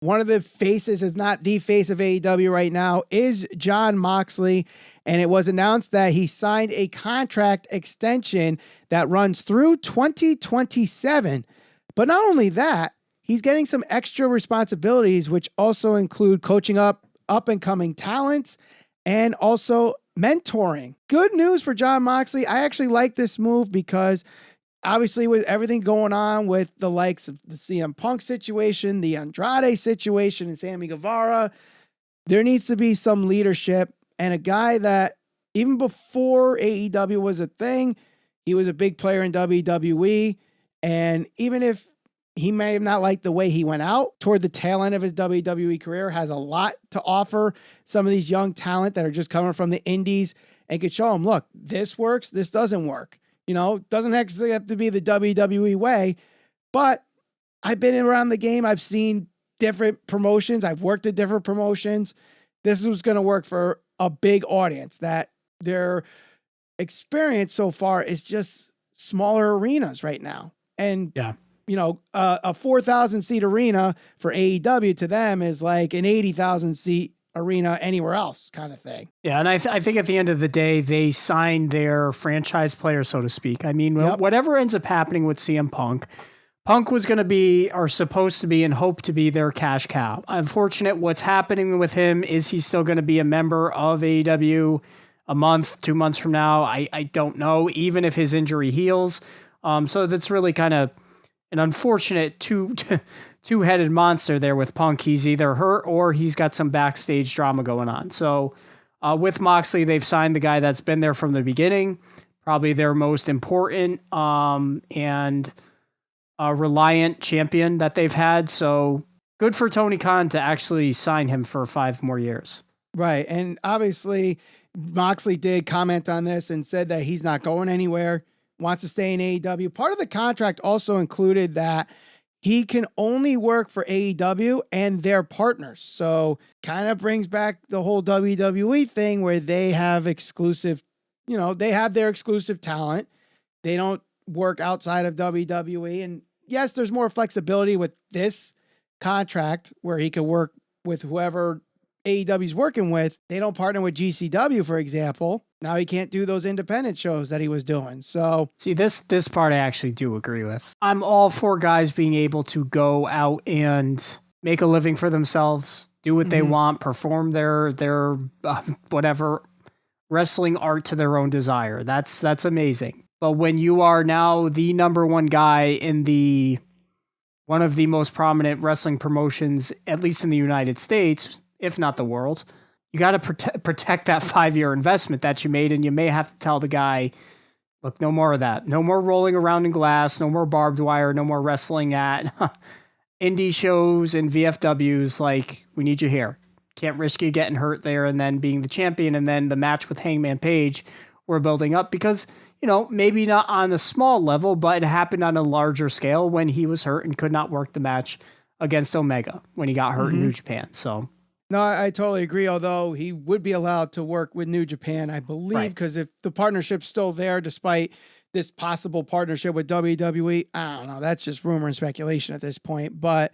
one of the faces, if not the face of AEW right now, is Jon Moxley. And it was announced that he signed a contract extension that runs through 2027. But not only that, he's getting some extra responsibilities, which also include coaching up and coming talents and also mentoring. Good news for Jon Moxley. I actually like this move because obviously with everything going on with the likes of the CM Punk situation, the Andrade situation, and Sammy Guevara, there needs to be some leadership, and a guy that even before AEW was a thing, he was a big player in WWE. And even if he may have not liked the way he went out toward the tail end of his WWE career, has a lot to offer some of these young talent that are just coming from the indies and could show them, look, this works, this doesn't work. You know, doesn't actually have to be the WWE way, but I've been around the game. I've seen different promotions. I've worked at different promotions. This is what's going to work for a big audience, that their experience so far is just smaller arenas right now. And, you know, a 4,000 seat arena for AEW to them is like an 80,000 seat arena anywhere else kind of thing. Yeah, and I think at the end of the day, they signed their franchise player, so to speak. I mean, whatever ends up happening with CM Punk, Punk was going to be, or supposed to be, and hope to be their cash cow. Unfortunate what's happening with him is he's still going to be a member of AEW a month, 2 months from now. I don't know, even if his injury heals. So that's really kind of an unfortunate two-headed monster there with Punk. He's either hurt or he's got some backstage drama going on. So with Moxley, they've signed the guy that's been there from the beginning, probably their most important and reliant champion that they've had. So good for Tony Khan to actually sign him for 5 more years. Right. And obviously Moxley did comment on this and said that he's not going anywhere, wants to stay in AEW. Part of the contract also included that he can only work for AEW and their partners. So kind of brings back the whole WWE thing where they have exclusive, you know, they have their exclusive talent. They don't work outside of WWE. And yes, there's more flexibility with this contract where he could work with whoever AEW is working with. They don't partner with GCW, for example. Now he can't do those independent shows that he was doing. So see, this part I actually do agree with. I'm all for guys being able to go out and make a living for themselves, do what they want, perform their whatever wrestling art to their own desire. That's amazing. But when you are now the number one guy in one of the most prominent wrestling promotions, at least in the United States, if not the world, you got to protect that 5-year investment that you made, and you may have to tell the guy, look, no more of that. No more rolling around in glass, no more barbed wire, no more wrestling at indie shows and VFWs. Like, we need you here. Can't risk you getting hurt there and then being the champion, and then the match with Hangman Page we're building up because, you know, maybe not on a small level, but it happened on a larger scale when he was hurt and could not work the match against Omega when he got hurt in New Japan. So no, I totally agree. Although he would be allowed to work with New Japan, I believe, because if the partnership's still there, despite this possible partnership with WWE, I don't know. That's just rumor and speculation at this point. But